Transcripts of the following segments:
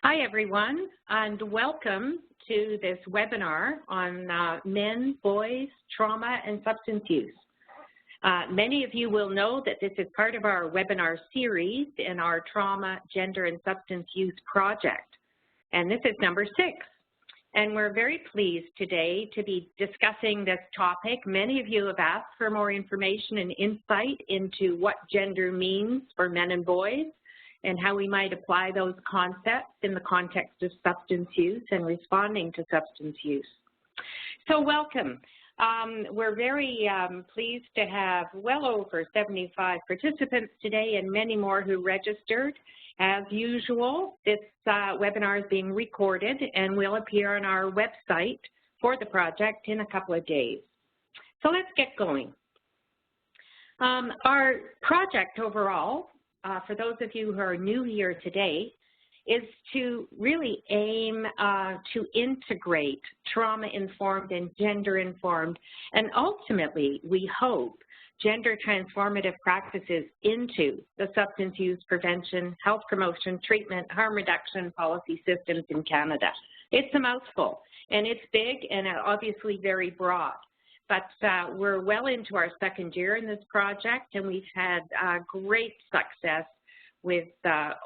Hi, everyone, and welcome to this webinar on men, boys, trauma, and substance use. Many of you will know that this is part of our webinar series in our Trauma, Gender, and Substance Use project, and this is number 6. And we're very pleased today to be discussing this topic. Many of you have asked for more information and insight into what gender means for men and boys, and how we might apply those concepts in the context of substance use and responding to substance use. So welcome. We're very pleased to have well over 75 participants today and many more who registered. As usual, this webinar is being recorded and will appear on our website for the project in a couple of days. So let's get going. Our project overall, for those of you who are new here today, is to really aim to integrate trauma-informed and gender-informed, and ultimately, we hope, gender-transformative practices into the substance use prevention, health promotion, treatment, harm reduction policy systems in Canada. It's a mouthful, and it's big and obviously very broad. But we're well into our second year in this project, and we've had great success with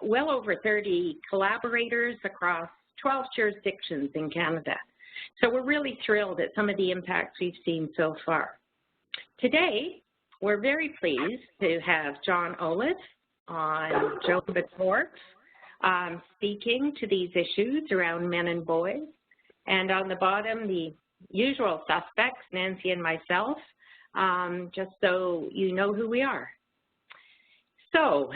well over 30 collaborators across 12 jurisdictions in Canada. So we're really thrilled at some of the impacts we've seen so far. Today, we're very pleased to have John Olive on Joan Batorf speaking to these issues around men and boys. And on the bottom, the usual suspects, Nancy and myself, just so you know who we are. So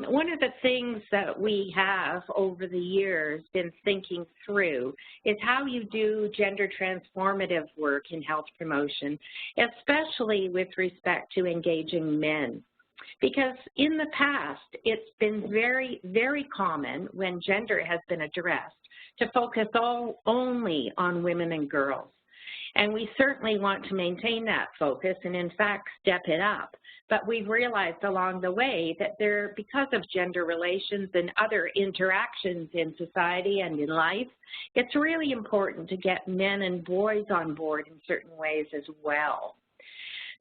one of the things that we have over the years been thinking through is how you do gender transformative work in health promotion, especially with respect to engaging men. Because in the past, it's been very, very common when gender has been addressed to focus only on women and girls. And we certainly want to maintain that focus and, in fact, step it up. But we've realized along the way that because of gender relations and other interactions in society and in life, it's really important to get men and boys on board in certain ways as well.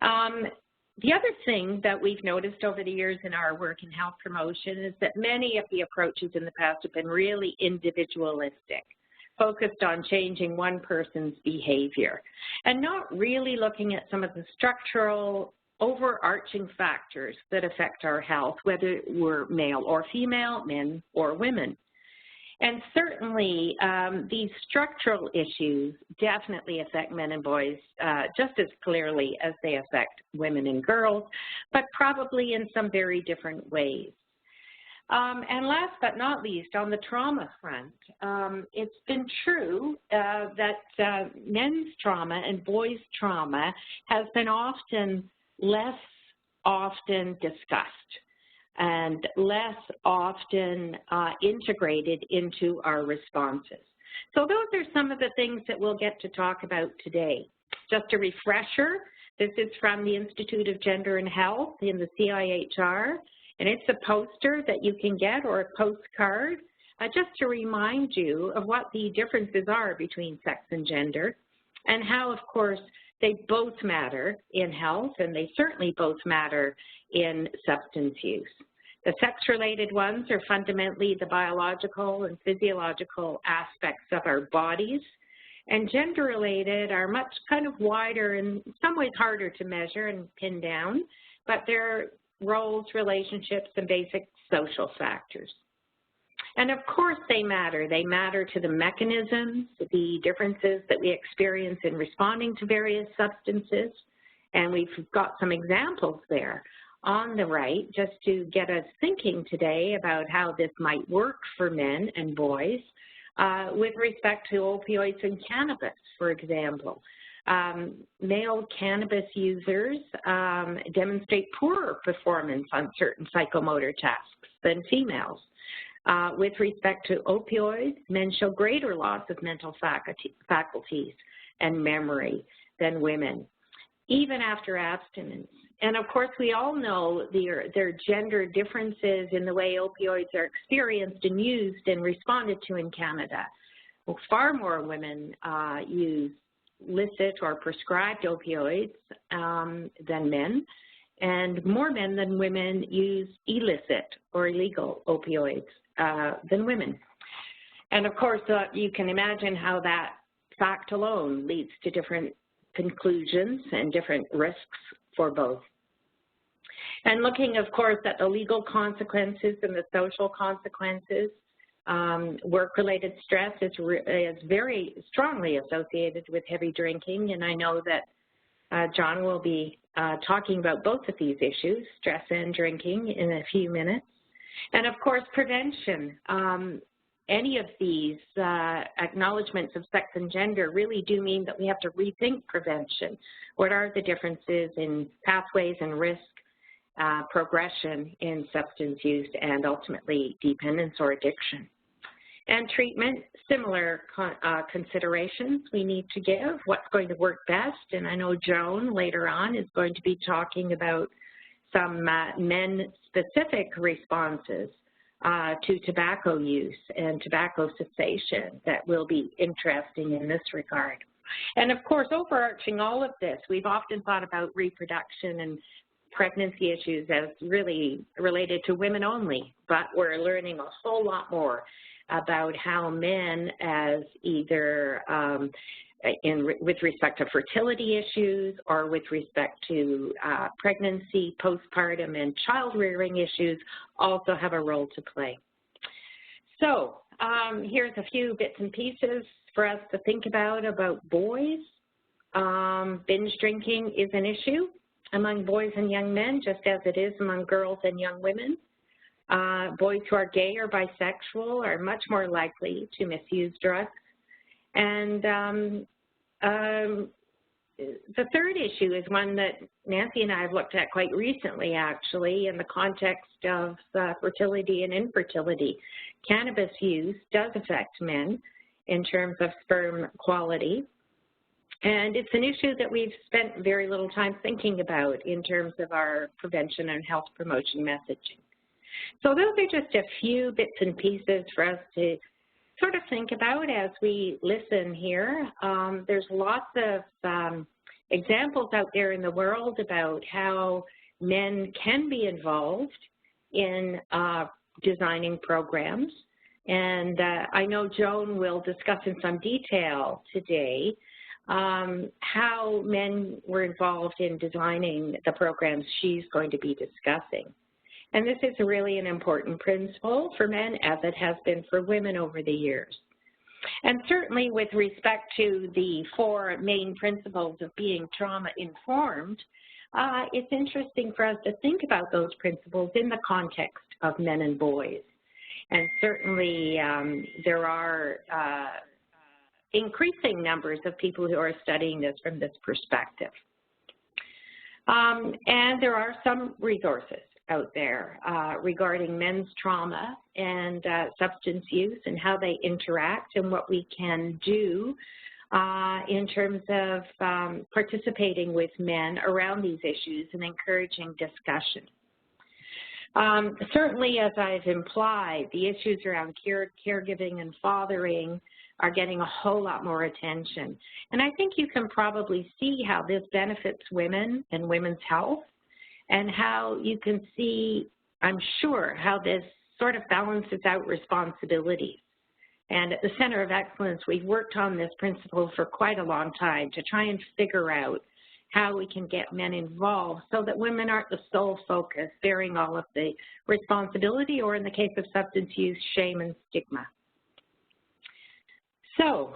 The other thing that we've noticed over the years in our work in health promotion is that many of the approaches in the past have been really individualistic, focused on changing one person's behavior, and not really looking at some of the structural overarching factors that affect our health, whether we're male or female, men or women. And certainly, these structural issues definitely affect men and boys just as clearly as they affect women and girls, but probably in some very different ways. And last but not least, on the trauma front, it's been true that men's trauma and boys' trauma has been less often discussed and less often integrated into our responses. So those are some of the things that we'll get to talk about today. Just a refresher, this is from the Institute of Gender and Health in the CIHR, and it's a poster that you can get or a postcard just to remind you of what the differences are between sex and gender and how, of course, they both matter in health and they certainly both matter in substance use. The sex-related ones are fundamentally the biological and physiological aspects of our bodies, and gender-related are much kind of wider and in some ways harder to measure and pin down, but they're roles, relationships, and basic social factors. And of course they matter. They matter to the mechanisms, the differences that we experience in responding to various substances, and we've got some examples there on the right just to get us thinking today about how this might work for men and boys with respect to opioids and cannabis, for example. Male cannabis users demonstrate poorer performance on certain psychomotor tasks than females. With respect to opioids, men show greater loss of mental faculties and memory than women, even after abstinence. And of course, we all know there are gender differences in the way opioids are experienced and used and responded to in Canada. Well, far more women use licit or prescribed opioids than men, and more men than women use illicit or illegal opioids than women. And of course, you can imagine how that fact alone leads to different conclusions and different risks for both. And looking, of course, at the legal consequences and the social consequences, work-related stress is very strongly associated with heavy drinking, and I know that John will be talking about both of these issues, stress and drinking, in a few minutes. And of course, prevention. Any of these acknowledgements of sex and gender really do mean that we have to rethink prevention. What are the differences in pathways and risk, progression in substance use, and ultimately dependence or addiction? And treatment, similar considerations we need to give, what's going to work best, and I know Joan later on is going to be talking about some men-specific responses to tobacco use and tobacco cessation that will be interesting in this regard. And of course, overarching all of this, we've often thought about reproduction and pregnancy issues as really related to women only, but we're learning a whole lot more about how men, as either with respect to fertility issues or with respect to pregnancy, postpartum, and child-rearing issues, also have a role to play. So here's a few bits and pieces for us to think about boys. Binge drinking is an issue among boys and young men, just as it is among girls and young women. Boys who are gay or bisexual are much more likely to misuse drugs. And the third issue is one that Nancy and I have looked at quite recently, actually, in the context of fertility and infertility. Cannabis use does affect men in terms of sperm quality. And it's an issue that we've spent very little time thinking about in terms of our prevention and health promotion messaging. So those are just a few bits and pieces for us to sort of think about as we listen here. There's lots of examples out there in the world about how men can be involved in designing programs. And I know Joan will discuss in some detail today how men were involved in designing the programs she's going to be discussing. And this is really an important principle for men, as it has been for women over the years. And certainly with respect to the four main principles of being trauma-informed, it's interesting for us to think about those principles in the context of men and boys. And certainly there are increasing numbers of people who are studying this from this perspective. And there are some resources out there regarding men's trauma and substance use and how they interact and what we can do in terms of participating with men around these issues and encouraging discussion. Certainly, as I've implied, the issues around caregiving and fathering are getting a whole lot more attention. And I think you can probably see how this benefits women and women's health, and how you can see, I'm sure, how this sort of balances out responsibilities. And at the Center of Excellence, we've worked on this principle for quite a long time to try and figure out how we can get men involved so that women aren't the sole focus, bearing all of the responsibility, or in the case of substance use, shame and stigma. So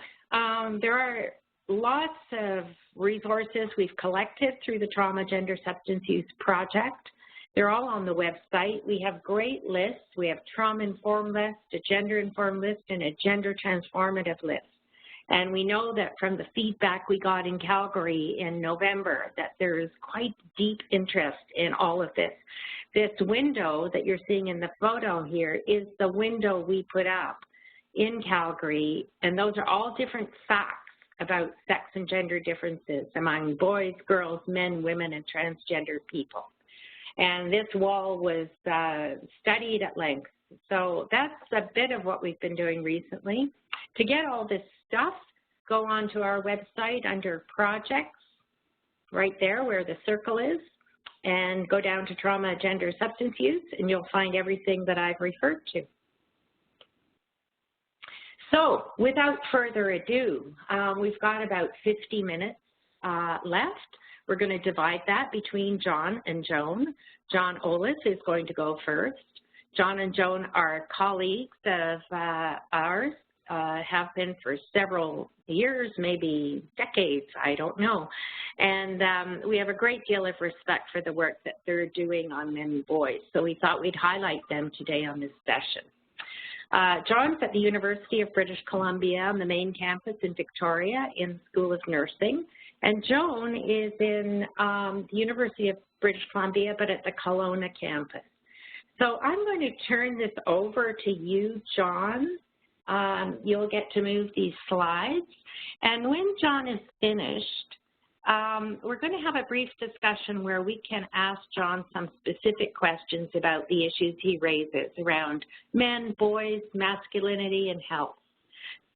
there are lots of resources we've collected through the Trauma Gender Substance Use Project. They're all on the website. We have great lists. We have trauma-informed list, a gender-informed list, and a gender-transformative list. And we know that from the feedback we got in Calgary in November that there is quite deep interest in all of this. This window that you're seeing in the photo here is the window we put up in Calgary, and those are all different facts about sex and gender differences among boys, girls, men, women, and transgender people. And this wall was studied at length. So that's a bit of what we've been doing recently. To get all this stuff, go onto our website under projects, right there where the circle is, and go down to trauma, gender, substance use, and you'll find everything that I've referred to. So without further ado, we've got about 50 minutes left. We're going to divide that between John and Joan. John Ollis is going to go first. John and Joan are colleagues of ours, have been for several years, maybe decades, I don't know. And we have a great deal of respect for the work that they're doing on men and boys. So we thought we'd highlight them today on this session. John's at the University of British Columbia on the main campus in Victoria in the School of Nursing. And Joan is in the University of British Columbia, but at the Kelowna campus. So I'm going to turn this over to you, John. You'll get to move these slides. And when John is finished, we're going to have a brief discussion where we can ask John some specific questions about the issues he raises around men, boys, masculinity, and health.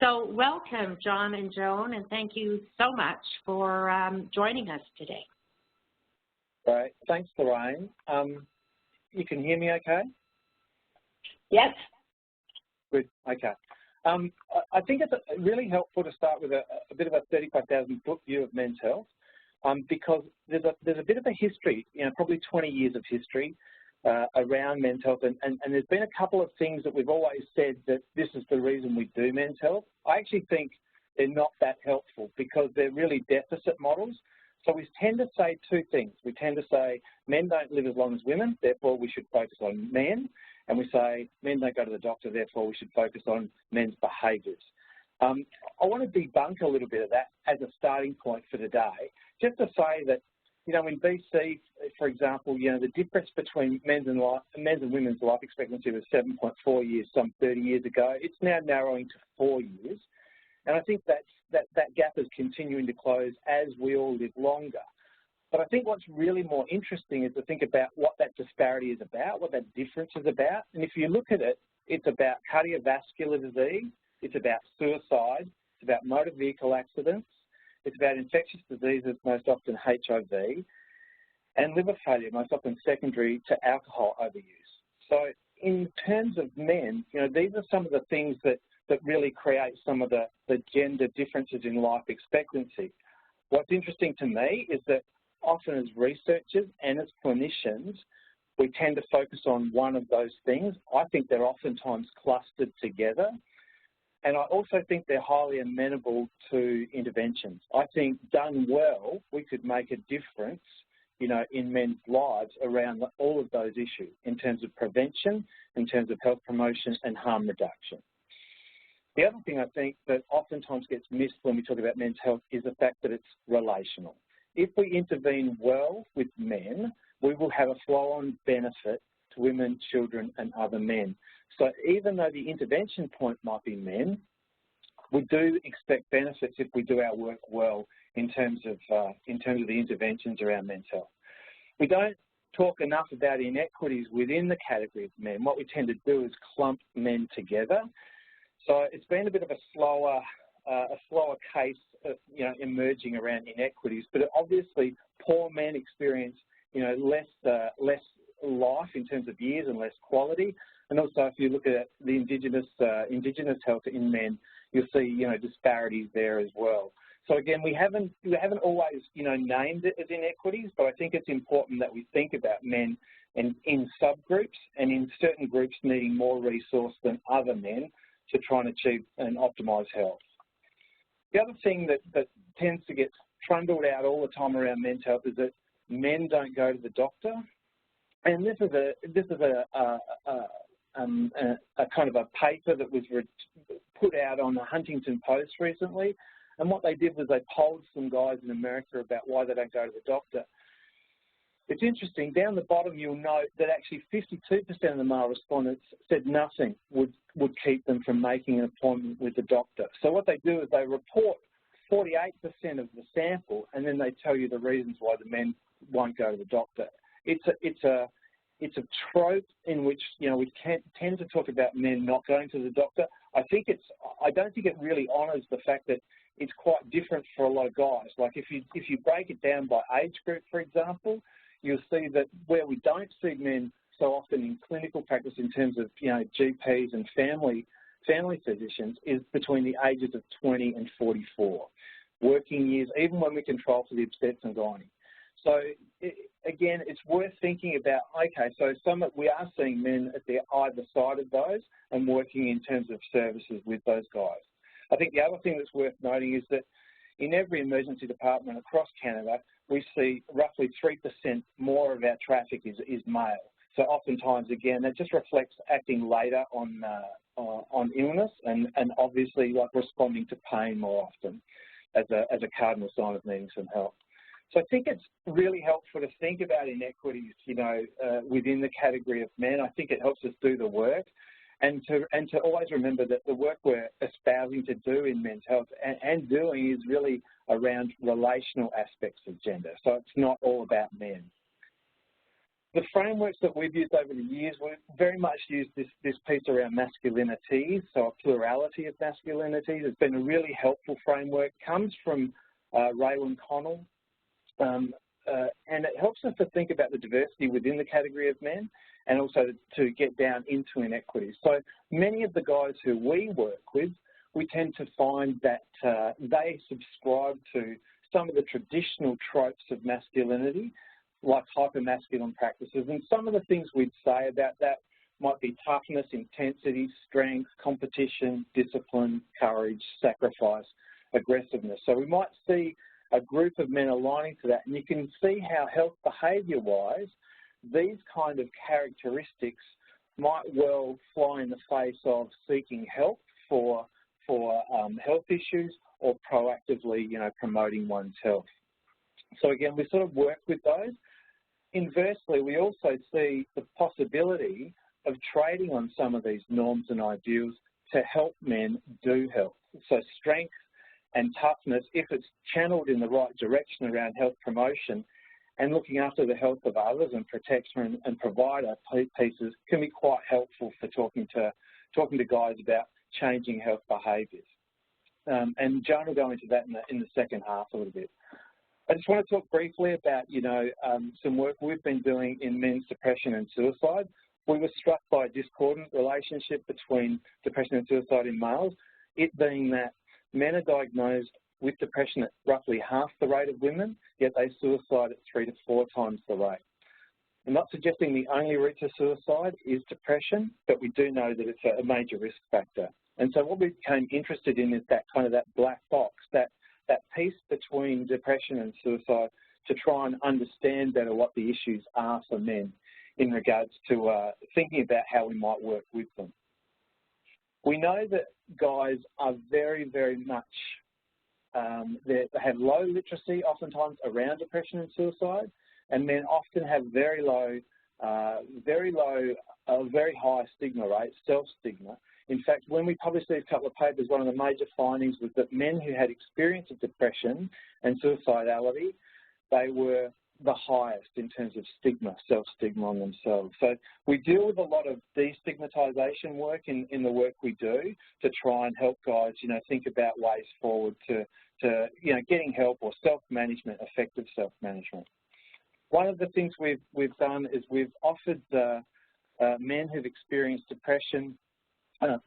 So welcome, John and Joan, and thank you so much for joining us today. All right. Thanks, Lorraine. You can hear me okay? Yes. Good. Okay. I think it's really helpful to start with a bit of a 35,000-foot view of men's health, because there's a bit of a history, probably 20 years of history around men's health, and there's been a couple of things that we've always said that this is the reason we do men's health. I actually think they're not that helpful because they're really deficit models. So we tend to say two things. We tend to say men don't live as long as women, therefore we should focus on men. And we say men don't go to the doctor, therefore we should focus on men's behaviours. I want to debunk a little bit of that as a starting point for today, just to say that, in BC, for example, the difference between men's and women's life expectancy was 7.4 years some 30 years ago. It's now narrowing to 4 years. And I think that gap is continuing to close as we all live longer. But I think what's really more interesting is to think about what that disparity is about, what that difference is about. And if you look at it, it's about cardiovascular disease, it's about suicide, it's about motor vehicle accidents, it's about infectious diseases, most often HIV, and liver failure, most often secondary to alcohol overuse. So in terms of men, these are some of the things that really create some of the gender differences in life expectancy. What's interesting to me is that often as researchers and as clinicians, we tend to focus on one of those things. I think they're oftentimes clustered together. And I also think they're highly amenable to interventions. I think done well, we could make a difference, in men's lives around all of those issues in terms of prevention, in terms of health promotion and harm reduction. The other thing I think that oftentimes gets missed when we talk about men's health is the fact that it's relational. If we intervene well with men, we will have a flow-on benefit to women, children, and other men. So even though the intervention point might be men, we do expect benefits if we do our work well in terms of the interventions around men's health. We don't talk enough about inequities within the category of men. What we tend to do is clump men together. So it's been a bit of a slower case, emerging around inequities. But obviously, poor men experience, less life in terms of years and less quality. And also, if you look at the Indigenous health in men, you'll see, disparities there as well. So again, we haven't always, named it as inequities, but I think it's important that we think about men and in subgroups and in certain groups needing more resource than other men to try and achieve and optimise health. The other thing that tends to get trundled out all the time around men's health is that men don't go to the doctor, and this is a kind of a paper that was put out on the Huntington Post recently, and what they did was they polled some guys in America about why they don't go to the doctor. It's interesting, down the bottom you'll note that actually 52% of the male respondents said nothing would keep them from making an appointment with the doctor. So what they do is they report 48% of the sample, and then they tell you the reasons why the men won't go to the doctor. It's a trope in which, you know, we tend to talk about men not going to the doctor. I don't think it really honours the fact that it's quite different for a lot of guys. Like if you break it down by age group, for example, you'll see that where we don't see men so often in clinical practice in terms of, you know, GPs and family physicians is between the ages of 20 and 44, working years, even when we control for the obstetrics and gynae. So again, it's worth thinking about, okay, so we are seeing men at the either side of those and working in terms of services with those guys. I think the other thing that's worth noting is that in every emergency department across Canada, we see roughly 3% more of our traffic is male. So oftentimes, again, that just reflects acting later on illness and obviously like responding to pain more often as a cardinal sign of needing some help. So I think it's really helpful to think about inequities, you know, within the category of men. I think it helps us do the work and to always remember that the work we're espousing to do in men's health and doing is really around relational aspects of gender. So it's not all about men. The frameworks that we've used over the years, we've very much used this piece around masculinity, so a plurality of masculinity. It's been a really helpful framework. It comes from Raylan Connell, and it helps us to think about the diversity within the category of men and also to get down into inequities. So many of the guys who we work with, we tend to find that they subscribe to some of the traditional tropes of masculinity, like hypermasculine practices, and some of the things we'd say about that might be toughness, intensity, strength, competition, discipline, courage, sacrifice, aggressiveness. So we might see a group of men aligning to that, and you can see how health behaviour-wise, these kind of characteristics might well fly in the face of seeking help for health issues or proactively, you know, promoting one's health. So again, we sort of work with those. Inversely, we also see the possibility of trading on some of these norms and ideals to help men do health. So strength and toughness, if it's channeled in the right direction around health promotion and looking after the health of others and protection and provider pieces, can be quite helpful for talking to guys about changing health behaviours. And Joan will go into that in the second half a little bit. I just want to talk briefly about, you know, some work we've been doing in men's depression and suicide. We were struck by a discordant relationship between depression and suicide in males, it being that men are diagnosed with depression at roughly half the rate of women, yet they suicide at 3 to 4 times the rate. I'm not suggesting the only route to suicide is depression, but we do know that it's a major risk factor. And so what we became interested in is that kind of that black box, that piece between depression and suicide to try and understand better what the issues are for men in regards to thinking about how we might work with them. We know that guys are very, very much, they have low literacy oftentimes around depression and suicide, and men often have very high stigma rates, self-stigma. In fact, when we published these couple of papers, one of the major findings was that men who had experience of depression and suicidality, they were the highest in terms of stigma, self-stigma on themselves. So we deal with a lot of destigmatization work in the work we do to try and help guys, you know, think about ways forward to you know, getting help or self-management, effective self-management. One of the things we've done is we've offered men who've experienced depression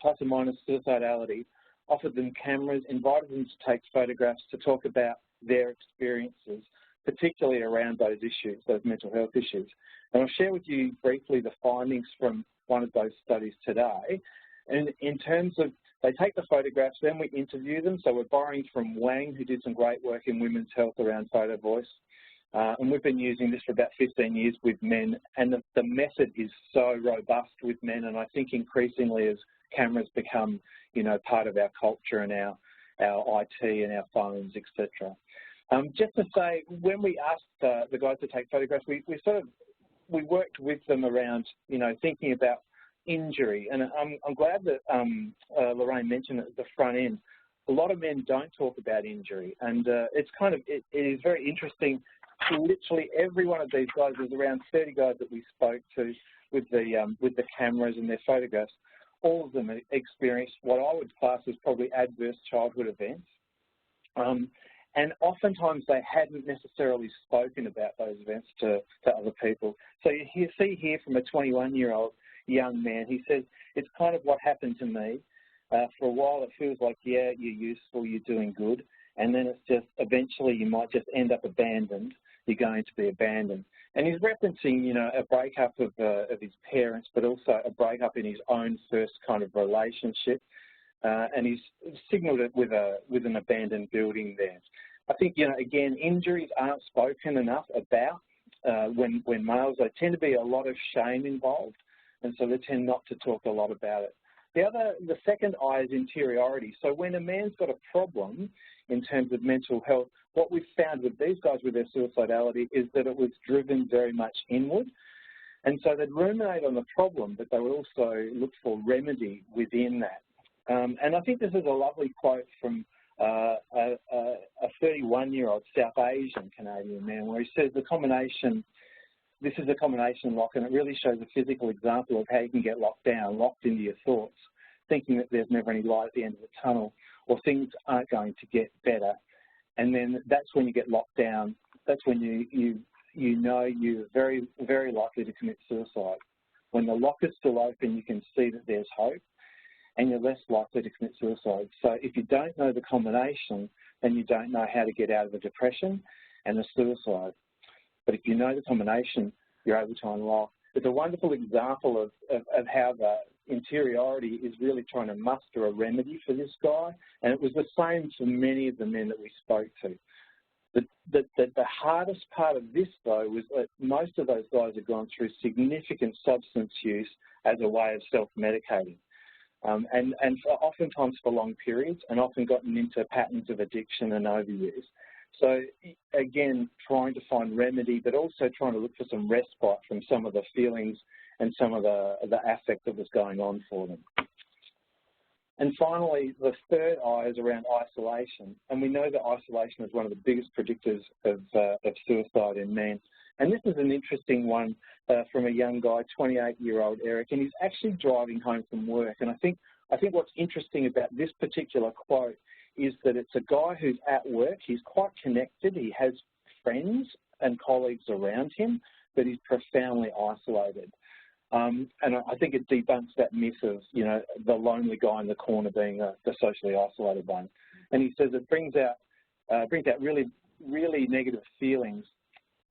plus or minus suicidality, offered them cameras, invited them to take photographs to talk about their experiences, particularly around those issues, those mental health issues. And I'll share with you briefly the findings from one of those studies today. And in terms of, they take the photographs, then we interview them. So we're borrowing from Wang, who did some great work in women's health around photo voice. And we've been using this for about 15 years with men, and the method is so robust with men, and I think increasingly as cameras become, you know, part of our culture and our IT and our phones, etc. Just to say, when we asked the guys to take photographs, we worked with them around, you know, thinking about injury, and I'm glad that Lorraine mentioned it at the front end. a lot of men don't talk about injury, and it is very interesting. Literally every one of these guys, there's around 30 guys that we spoke to with the cameras and their photographs. All of them experienced what I would class as probably adverse childhood events. And oftentimes they hadn't necessarily spoken about those events to other people. So you see here from a 21-year-old young man, he says, it's kind of what happened to me. For a while it feels like, yeah, you're useful, you're doing good, and then it's just eventually you might just end up abandoned. You're going to be abandoned. And he's referencing, you know, a breakup of his parents, but also a breakup in his own first kind of relationship. And he's signalled it with an abandoned building there. I think, you know, again, injuries aren't spoken enough about when males. There tend to be a lot of shame involved, and so they tend not to talk a lot about it. The second I is interiority. So when a man's got a problem in terms of mental health, what we've found with these guys with their suicidality is that it was driven very much inward. And so they'd ruminate on the problem, but they would also look for remedy within that. And I think this is a lovely quote from a 31-year-old South Asian Canadian man, where he says this is a combination lock, and it really shows a physical example of how you can get locked down, locked into your thoughts, thinking that there's never any light at the end of the tunnel, or things aren't going to get better. And then that's when you get locked down. That's when you know you're very, very likely to commit suicide. When the lock is still open, you can see that there's hope, and you're less likely to commit suicide. So if you don't know the combination, then you don't know how to get out of the depression and the suicide. But if you know the combination, you're able to unlock. It's a wonderful example of how the interiority is really trying to muster a remedy for this guy. And it was the same for many of the men that we spoke to. The hardest part of this, though, was that most of those guys had gone through significant substance use as a way of self-medicating. And oftentimes for long periods, and often gotten into patterns of addiction and overuse. So again, trying to find remedy, but also trying to look for some respite from some of the feelings and some of the affect that was going on for them. And finally, the third I is around isolation. And we know that isolation is one of the biggest predictors of suicide in men. And this is an interesting one from a young guy, 28-year-old Eric, and he's actually driving home from work. And I think what's interesting about this particular quote is that it's a guy who's at work. He's quite connected. He has friends and colleagues around him, but he's profoundly isolated. And I think it debunks that myth of, you know, the lonely guy in the corner being the socially isolated one. And he says it brings out really, really negative feelings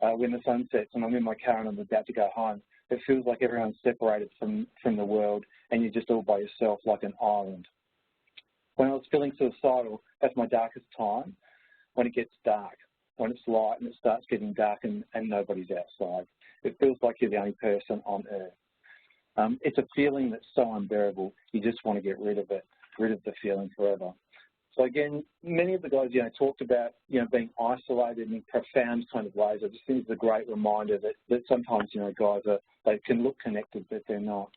when the sun sets and I'm in my car and I'm about to go home. It feels like everyone's separated from the world and you're just all by yourself like an island. When I was feeling suicidal, that's my darkest time, when it gets dark, when it's light and it starts getting dark and nobody's outside. It feels like you're the only person on earth. It's a feeling that's so unbearable, you just want to get rid of it, rid of the feeling forever. So again, many of the guys, you know, talked about, you know, being isolated in profound kind of ways. I just think it's a great reminder that sometimes, you know, guys they can look connected, but they're not.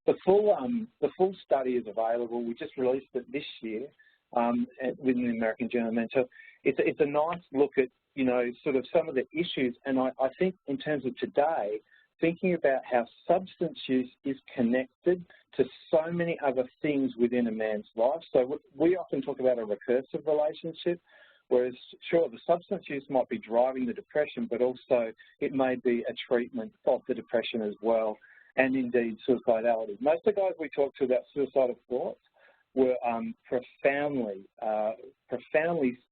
The full study is available. We just released it this year within the American Journal of Mental Health. It's a nice look at, you know, sort of some of the issues. And I think in terms of today, thinking about how substance use is connected to so many other things within a man's life. So we often talk about a recursive relationship, whereas, sure, the substance use might be driving the depression, but also it may be a treatment of the depression as well, and indeed suicidality. Most of the guys we talked to about suicidal thoughts were profoundly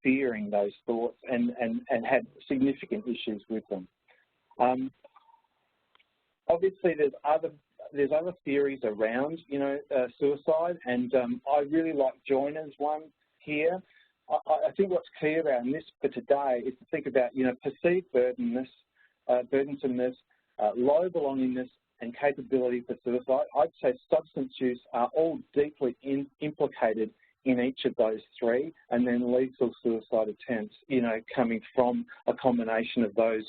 fearing those thoughts and had significant issues with them. Obviously, there's other theories around, you know, suicide, and I really like Joyner's one here. I think what's clear around this for today is to think about, you know, perceived burdensomeness, low belongingness, and capability for suicide. I'd say substance use are all deeply implicated in each of those three, and then lethal suicide attempts, you know, coming from a combination of those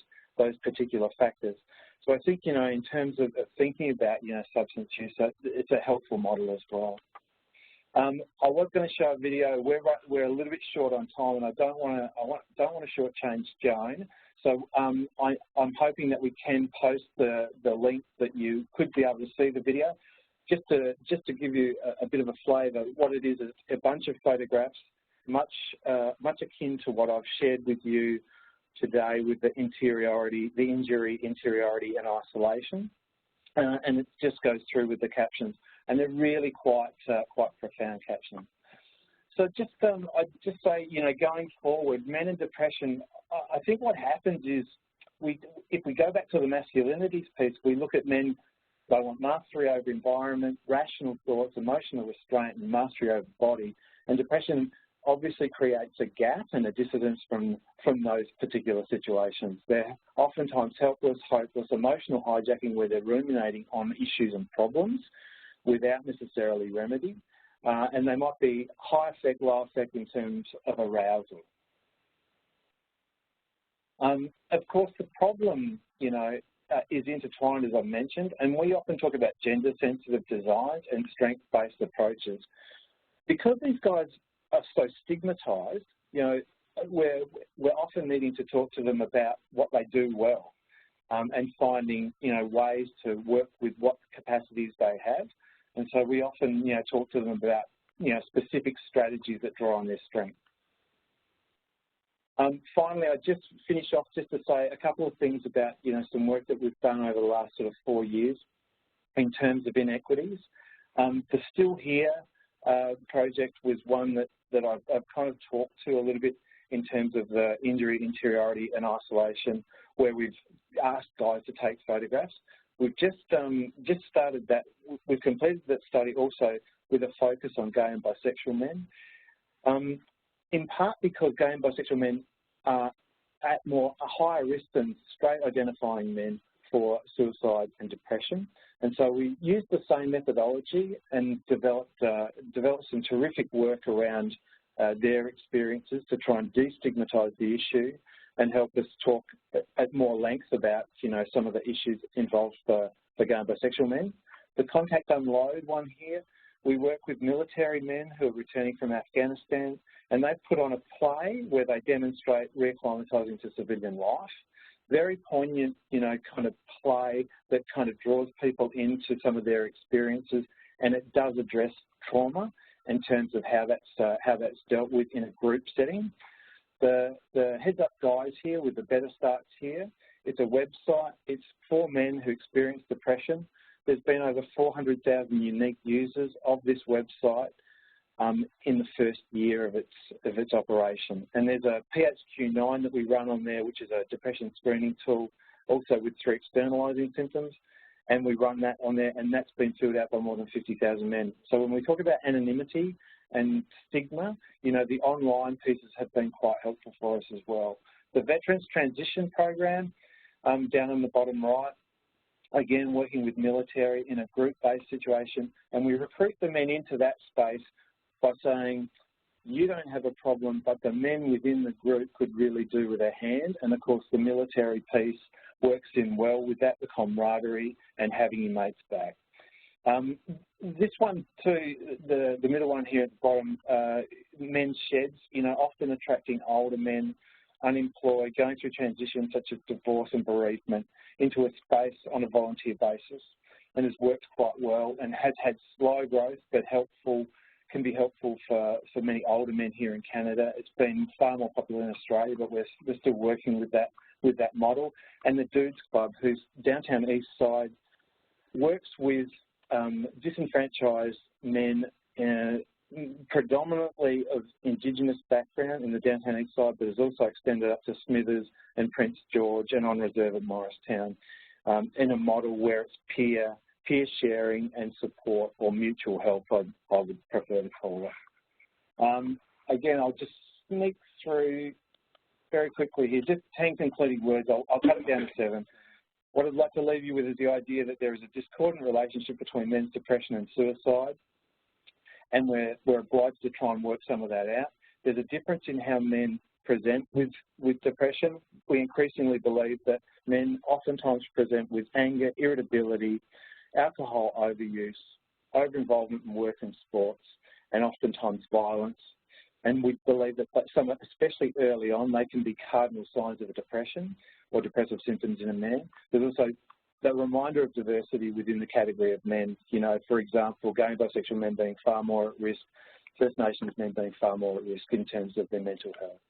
particular factors. So I think, you know, in terms of thinking about, you know, substance use, it's a helpful model as well. I was going to show a video. We're a little bit short on time, and I don't want to shortchange Joan. So I'm hoping that we can post the link that you could be able to see the video. Just to give you a bit of a flavour, what it is a bunch of photographs, much akin to what I've shared with you today with the interiority, the injury, interiority, and isolation, and it just goes through with the captions, and they're really quite profound captions. So I'd just say, going forward, men and depression, I think what happens is if we go back to the masculinities piece, we look at men. They want mastery over environment, rational thoughts, emotional restraint, and mastery over body. And depression obviously creates a gap and a dissonance from those particular situations. They're oftentimes helpless, hopeless, emotional hijacking where they're ruminating on issues and problems without necessarily remedy. And they might be high effect, low effect in terms of arousal. Of course, the problem, is intertwined, as I mentioned, and we often talk about gender-sensitive designs and strength-based approaches. Because these guys are so stigmatised, we're often needing to talk to them about what they do well and finding, ways to work with what capacities they have. And so we often, talk to them about, specific strategies that draw on their strengths. Finally, I just finish off just to say a couple of things about, some work that we've done over the last sort of 4 years in terms of inequities. The Still Here project was one that I've kind of talked to a little bit in terms of the injury, interiority, and isolation, where we've asked guys to take photographs. We've just started that. We've completed that study also with a focus on gay and bisexual men. In part because gay and bisexual men are at a higher risk than straight identifying men for suicide and depression. And so we used the same methodology and developed some terrific work around their experiences to try and destigmatise the issue and help us talk at more length about, some of the issues involved for gay and bisexual men. The Contact Unload one here, we work with military men who are returning from Afghanistan, and they've put on a play where they demonstrate reacclimatising to civilian life. Very poignant, kind of play that kind of draws people into some of their experiences, and it does address trauma in terms of how that's dealt with in a group setting. The Heads Up Guys here with the Better Starts here, it's a website. It's for men who experience depression. There's been over 400,000 unique users of this website in the first year of its operation. And there's a PHQ-9 that we run on there, which is a depression screening tool, also with 3 externalising symptoms. And we run that on there, and that's been filled out by more than 50,000 men. So when we talk about anonymity and stigma, the online pieces have been quite helpful for us as well. The Veterans Transition Program, down on the bottom right, again, working with military in a group-based situation, and we recruit the men into that space by saying, you don't have a problem, but the men within the group could really do with a hand. And, of course, the military piece works in well with that, the camaraderie and having your mates back. This one, too, the middle one here at the bottom, men's sheds, often attracting older men, unemployed, going through transitions such as divorce and bereavement into a space on a volunteer basis, and has worked quite well and has had slow growth but can be helpful for many older men here in Canada. It's been far more popular in Australia, but we're still working with that model. And the Dudes Club, who's downtown east side, works with disenfranchised men predominantly of Indigenous background in the downtown east side, but has also extended up to Smithers and Prince George and on reserve at Morristown in a model where it's peer sharing and support, or mutual help, I would prefer to call it. Again, I'll just sneak through very quickly here, just 10 concluding words. I'll cut it down to 7. What I'd like to leave you with is the idea that there is a discordant relationship between men's depression and suicide, and we're obliged to try and work some of that out. There's a difference in how men present with depression. We increasingly believe that men oftentimes present with anger, irritability, alcohol overuse, over-involvement in work and sports, and oftentimes violence. And we believe that some, especially early on, they can be cardinal signs of a depression or depressive symptoms in a man. There's also the reminder of diversity within the category of men. You know, for example, gay and bisexual men being far more at risk, First Nations men being far more at risk in terms of their mental health.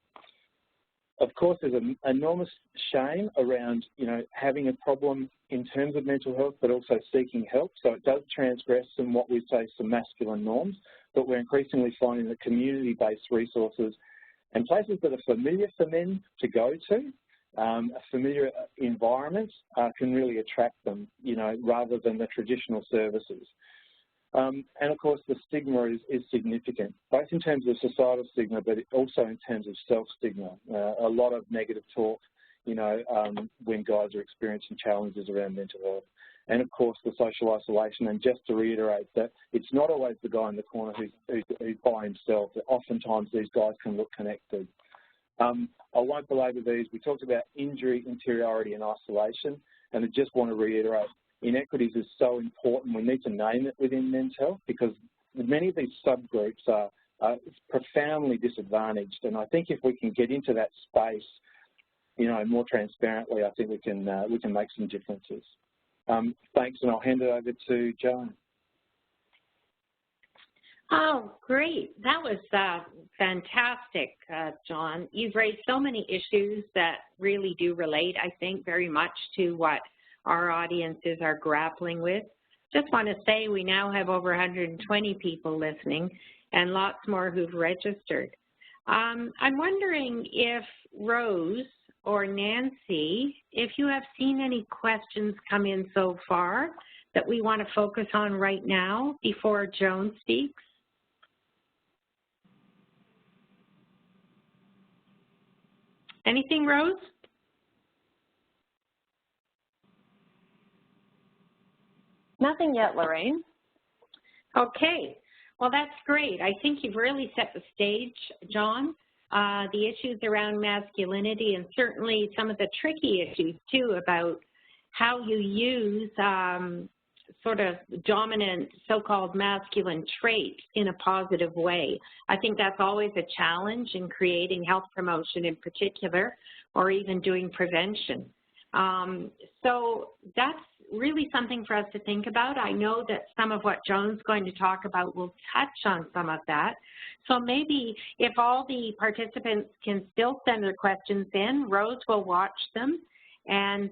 Of course, there's an enormous shame around, you know, having a problem in terms of mental health, but also seeking help. So it does transgress some, what we say, some masculine norms, but we're increasingly finding that community-based resources and places that are familiar for men to go to, familiar environments, can really attract them, you know, rather than the traditional services. And of course, the stigma is significant, both in terms of societal stigma, but also in terms of self-stigma. A lot of negative talk, you know, when guys are experiencing challenges around mental health. And of course, the social isolation. And just to reiterate that it's not always the guy in the corner who's by himself. Oftentimes, these guys can look connected. I won't belabor these. We talked about injury, interiority, and isolation. And I just want to reiterate, inequities is so important. We need to name it within men's health because many of these subgroups are profoundly disadvantaged. And I think if we can get into that space, you know, more transparently, I think we can make some differences. Thanks, and I'll hand it over to Joan. Oh, great. That was fantastic, John. You've raised so many issues that really do relate, I think, very much to what our audiences are grappling with. Just want to say we now have over 120 people listening and lots more who've registered. I'm wondering if Rose or Nancy, if you have seen any questions come in so far that we want to focus on right now before Joan speaks. Anything, Rose? Nothing yet, Lorraine. Okay, well, that's great. I think you've really set the stage, John. The issues around masculinity and certainly some of the tricky issues, too, about how you use sort of dominant so-called masculine traits in a positive way. I think that's always a challenge in creating health promotion in particular, or even doing prevention. So that's really something for us to think about. I know that some of what Joan's going to talk about will touch on some of that. So maybe if all the participants can still send their questions in, Rose will watch them, and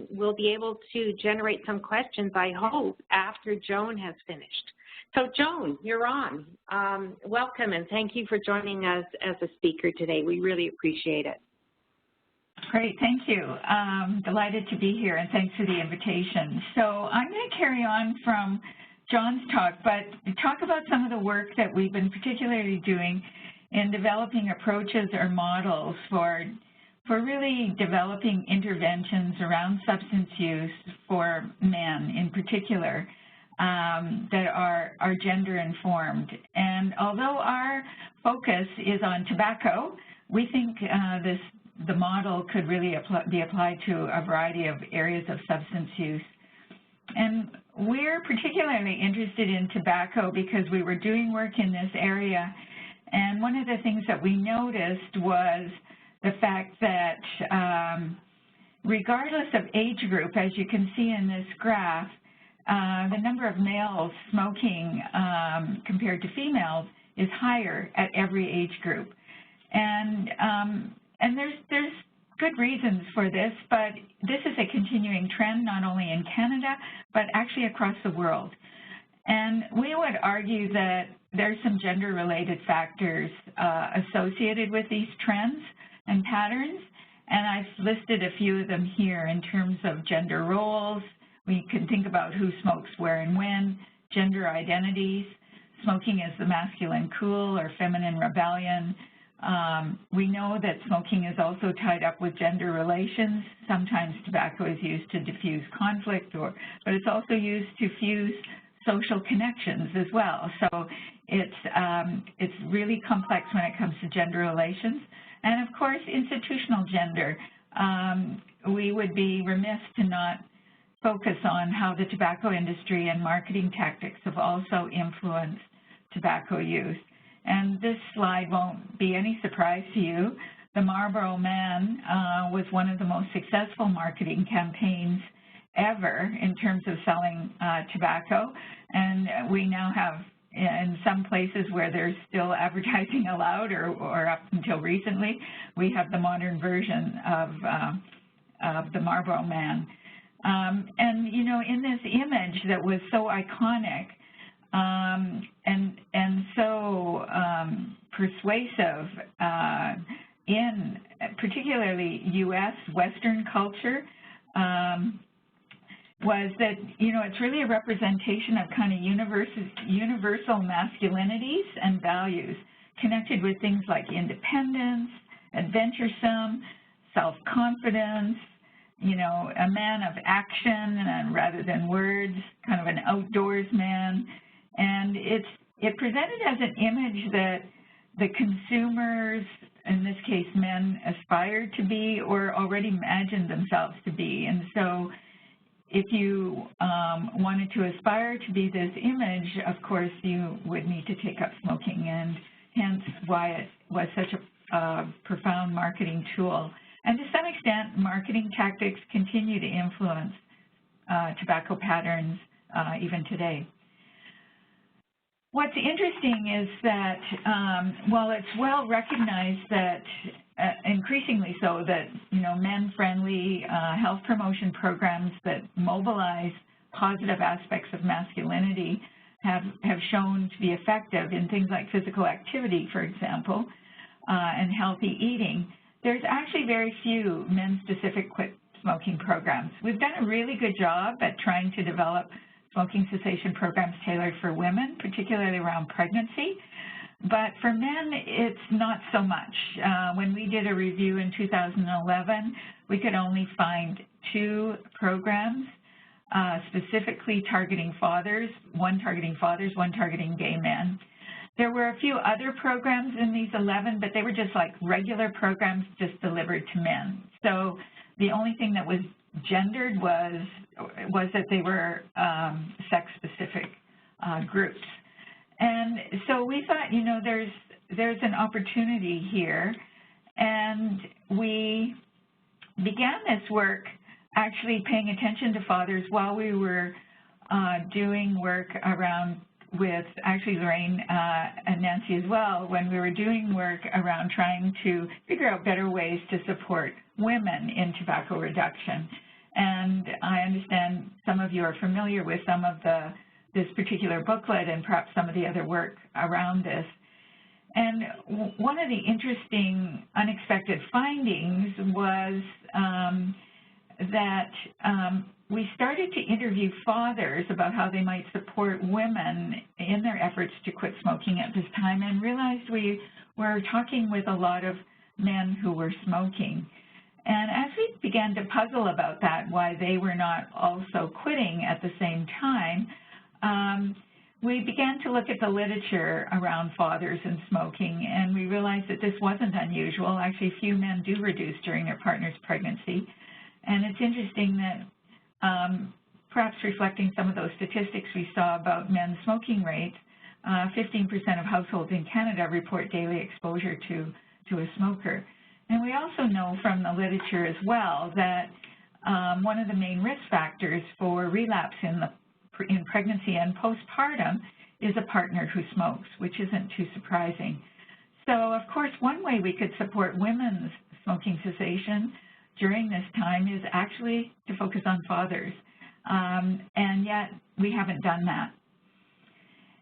we'll be able to generate some questions, I hope, after Joan has finished. So Joan, you're on. Welcome, and thank you for joining us as a speaker today. We really appreciate it. Great, thank you. Delighted to be here, and thanks for the invitation. So I'm going to carry on from John's talk, but talk about some of the work that we've been particularly doing in developing approaches or models for really developing interventions around substance use for men in particular that are gender informed. And although our focus is on tobacco, we think the model could really be applied to a variety of areas of substance use. And we're particularly interested in tobacco because we were doing work in this area, and one of the things that we noticed was the fact that regardless of age group, as you can see in this graph, the number of males smoking compared to females is higher at every age group. And there's good reasons for this, but this is a continuing trend not only in Canada, but actually across the world. And we would argue that there's some gender-related factors associated with these trends and patterns, and I've listed a few of them here in terms of gender roles. We can think about who smokes where and when, gender identities, smoking as the masculine cool or feminine rebellion. We know that smoking is also tied up with gender relations. Sometimes tobacco is used to diffuse conflict, but it's also used to fuse social connections as well. So it's really complex when it comes to gender relations. And of course, institutional gender. We would be remiss to not focus on how the tobacco industry and marketing tactics have also influenced tobacco use. And this slide won't be any surprise to you. The Marlboro Man was one of the most successful marketing campaigns ever in terms of selling tobacco. And we now have, in some places where there's still advertising allowed, or up until recently, we have the modern version of the Marlboro Man. And, you know, in this image that was so iconic and so persuasive in particularly U.S. Western culture, was that, you know, it's really a representation of kind of universal masculinities and values connected with things like independence, adventuresome, self-confidence, you know, a man of action rather than words, kind of an outdoors man. And it presented as an image that the consumers, in this case men, aspired to be or already imagined themselves to be. And so if you wanted to aspire to be this image, of course, you would need to take up smoking, and hence why it was such a profound marketing tool. And to some extent, marketing tactics continue to influence tobacco patterns even today. What's interesting is that while it's well recognized that, increasingly so, that, you know, men-friendly health promotion programs that mobilize positive aspects of masculinity have shown to be effective in things like physical activity, for example, and healthy eating, there's actually very few men-specific quit smoking programs. We've done a really good job at trying to develop smoking cessation programs tailored for women, particularly around pregnancy. But for men, it's not so much. When we did a review in 2011, we could only find 2 programs specifically targeting fathers, one targeting gay men. There were a few other programs in these 11, but they were just like regular programs just delivered to men. So the only thing that was gendered was that they were sex-specific groups. And so we thought, you know, there's an opportunity here, and we began this work actually paying attention to fathers while we were doing work around with actually Lorraine and Nancy as well, when we were doing work around trying to figure out better ways to support women in tobacco reduction. And I understand some of you are familiar with some of this particular booklet and perhaps some of the other work around this. And one of the interesting unexpected findings was that we started to interview fathers about how they might support women in their efforts to quit smoking at this time, and realized we were talking with a lot of men who were smoking. And as we began to puzzle about that, why they were not also quitting at the same time, we began to look at the literature around fathers and smoking, and we realized that this wasn't unusual. Actually, few men do reduce during their partner's pregnancy. And it's interesting that perhaps reflecting some of those statistics we saw about men's smoking rates, 15% of households in Canada report daily exposure to a smoker. And we also know from the literature as well that one of the main risk factors for relapse in pregnancy and postpartum is a partner who smokes, which isn't too surprising. So, of course, one way we could support women's smoking cessation during this time is actually to focus on fathers, and yet we haven't done that.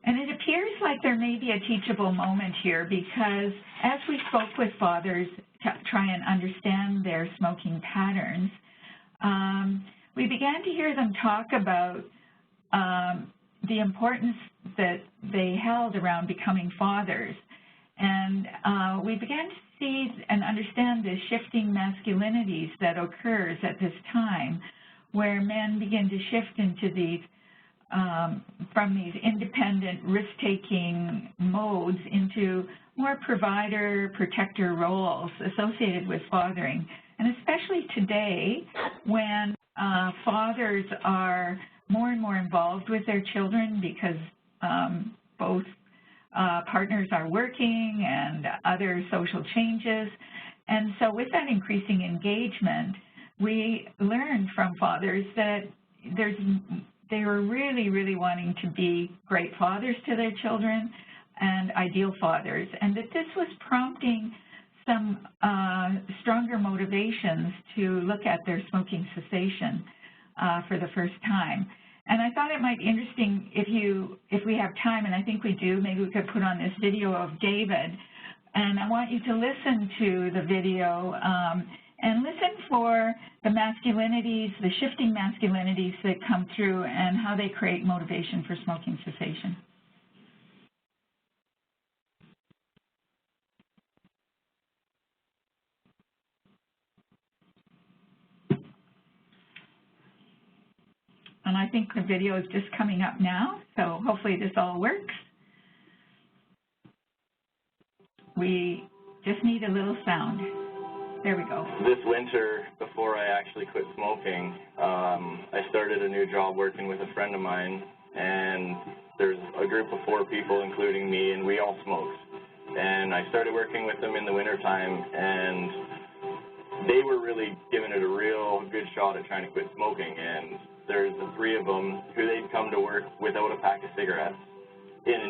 And it appears like there may be a teachable moment here, because as we spoke with fathers to try and understand their smoking patterns, we began to hear them talk about the importance that they held around becoming fathers. And we began to see and understand the shifting masculinities that occurs at this time, where men begin to shift into these, from these independent, risk-taking modes into more provider, protector roles associated with fathering. And especially today, when fathers are more and more involved with their children, because both partners are working and other social changes. And so with that increasing engagement, we learned from fathers that they were really, really wanting to be great fathers to their children and ideal fathers, and that this was prompting some stronger motivations to look at their smoking cessation for the first time. And I thought it might be interesting if we have time, and I think we do, maybe we could put on this video of David. And I want you to listen to the video and listen for the masculinities, the shifting masculinities that come through and how they create motivation for smoking cessation. And I think the video is just coming up now, so hopefully this all works. We just need a little sound. There we go. This winter, before I actually quit smoking, I started a new job working with a friend of mine, and there's a group of 4 people, including me, and we all smoked. And I started working with them in the wintertime, and they were really giving it a real good shot at trying to quit smoking. And there's the 3 of them who they'd come to work without a pack of cigarettes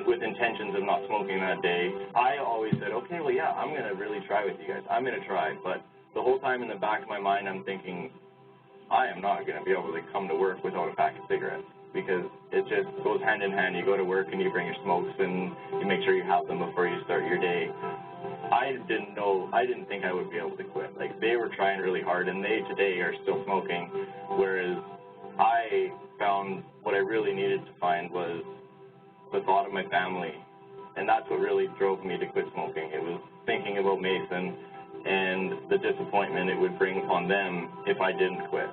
with intentions of not smoking that day. I always said, okay, well, yeah, I'm going to really try with you guys. I'm going to try. But the whole time in the back of my mind, I'm thinking, I am not going to be able to come to work without a pack of cigarettes, because it just goes hand in hand. You go to work and you bring your smokes and you make sure you have them before you start your day. I didn't think I would be able to quit. Like, they were trying really hard, and they today are still smoking, whereas I found what I really needed to find was the thought of my family, and that's what really drove me to quit smoking. It was thinking about Mason and the disappointment it would bring on them if I didn't quit.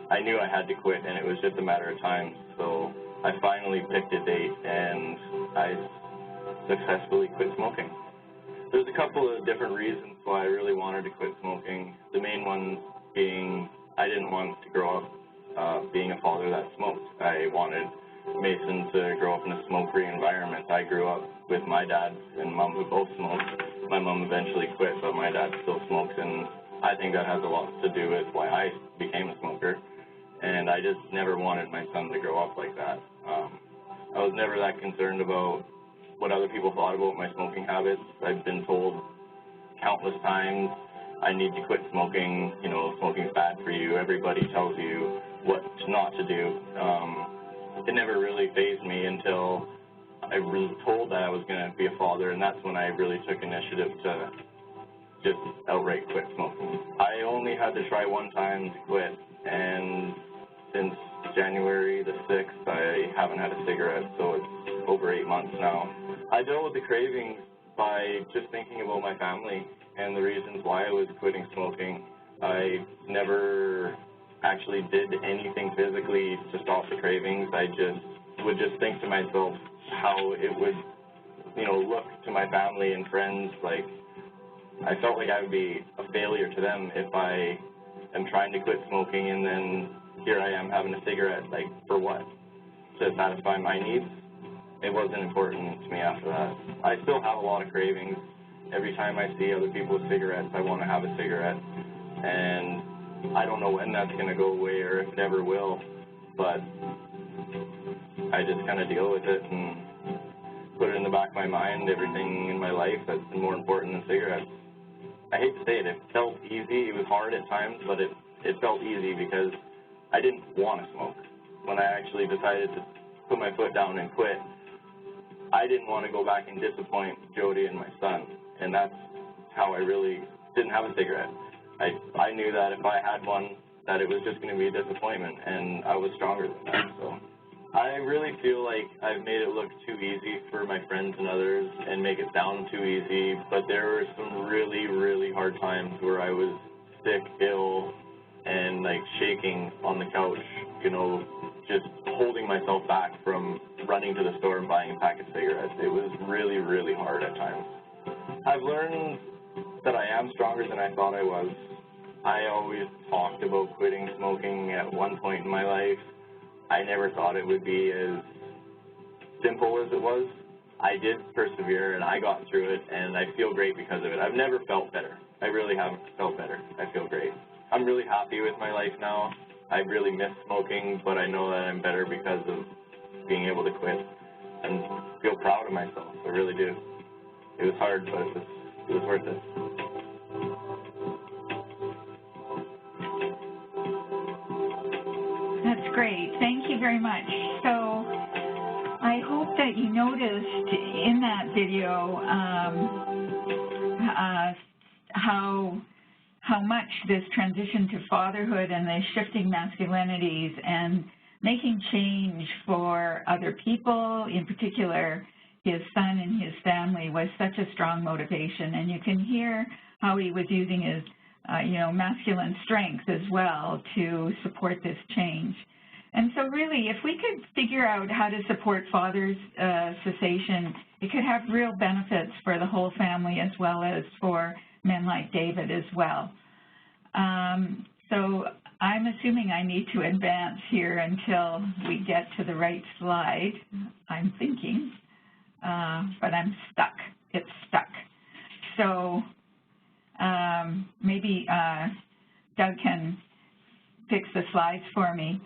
I knew I had to quit, and it was just a matter of time, so I finally picked a date, and I successfully quit smoking. There's a couple of different reasons why I really wanted to quit smoking. The main one being I didn't want to grow up being a father that smoked. I wanted Mason to grow up in a smoke-free environment. I grew up with my dad and mom who both smoked. My mom eventually quit, but my dad still smokes, and I think that has a lot to do with why I became a smoker. And I just never wanted my son to grow up like that. I was never that concerned about what other people thought about my smoking habits. I've been told countless times, I need to quit smoking, you know, smoking's bad for you. Everybody tells you what not to do. It never really fazed me until I was told that I was going to be a father, and that's when I really took initiative to just outright quit smoking. I only had to try one time to quit, and since January the 6th, I haven't had a cigarette, so it's over 8 months now. I dealt with the cravings by just thinking about my family and the reasons why I was quitting smoking. I never actually did anything physically to stop the cravings. I would just think to myself how it would, you know, look to my family and friends. Like, I felt like I would be a failure to them if I am trying to quit smoking and then here I am having a cigarette. Like, for what? To satisfy my needs? It wasn't important to me after that. I still have a lot of cravings. Every time I see other people with cigarettes, I want to have a cigarette. And I don't know when that's going to go away or if it ever will, but I just kind of deal with it and put it in the back of my mind, everything in my life that's been more important than cigarettes. I hate to say it, it felt easy. It was hard at times, but it felt easy because I didn't want to smoke. When I actually decided to put my foot down and quit, I didn't want to go back and disappoint Jody and my son, and that's how I really didn't have a cigarette. I knew that if I had one, that it was just going to be a disappointment, and I was stronger than that. So I really feel like I've made it look too easy for my friends and others and make it sound too easy, but there were some really, really hard times where I was sick, ill, and like shaking on the couch, you know, just holding myself back from running to the store and buying a pack of cigarettes. It was really, really hard at times. I've learned that I am stronger than I thought I was. I always talked about quitting smoking at one point in my life. I never thought it would be as simple as it was. I did persevere, and I got through it, and I feel great because of it. I've never felt better. I really haven't felt better. I feel great. I'm really happy with my life now. I really miss smoking, but I know that I'm better because of being able to quit, and feel proud of myself. I really do. It was hard, but it was worth it. That's great. Thank you very much. So I hope that you noticed in that video how much this transition to fatherhood and the shifting masculinities and making change for other people, in particular his son and his family, was such a strong motivation. And you can hear how he was using his masculine strength as well to support this change. And so really, if we could figure out how to support fathers' cessation, it could have real benefits for the whole family as well as for men like David as well. So I'm assuming I need to advance here until we get to the right slide, I'm thinking, but I'm stuck. It's stuck. So maybe Doug can fix the slides for me.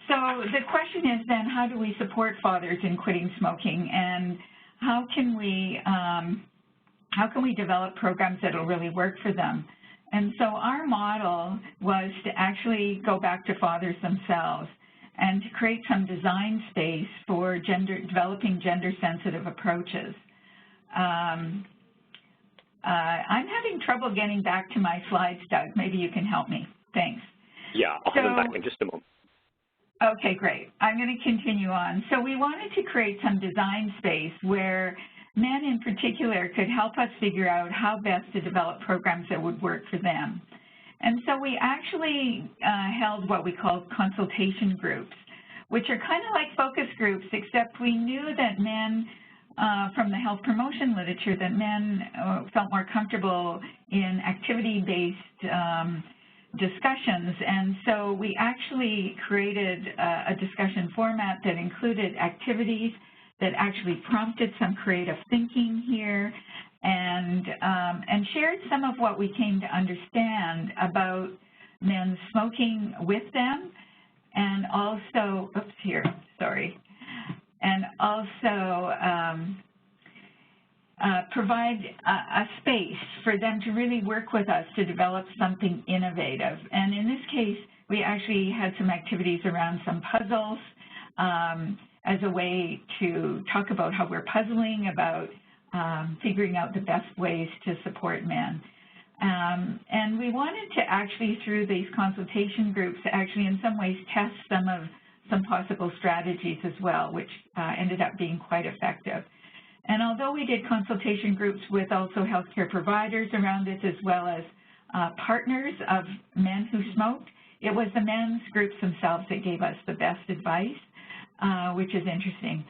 So the question is then, how do we support fathers in quitting smoking, and how can we develop programs that will really work for them? And so our model was to actually go back to fathers themselves and to create some design space for developing gender-sensitive approaches. I'm having trouble getting back to my slides, Doug. Maybe you can help me. Thanks. Yeah, I'll have them back in just a moment. Okay, great. I'm going to continue on. So we wanted to create some design space where men in particular could help us figure out how best to develop programs that would work for them. And so we actually held what we called consultation groups, which are kind of like focus groups, except we knew that men, from the health promotion literature, that men felt more comfortable in activity-based discussions. And so we actually created a discussion format that included activities that actually prompted some creative thinking here, and shared some of what we came to understand about men smoking with them, and also, and also provide a space for them to really work with us to develop something innovative. And in this case, we actually had some activities around some puzzles as a way to talk about how we're puzzling about figuring out the best ways to support men. And we wanted to actually, through these consultation groups, actually in some ways test some possible strategies as well, which ended up being quite effective. And although we did consultation groups with also healthcare providers around this, as well as partners of men who smoked, it was the men's groups themselves that gave us the best advice, which is interesting.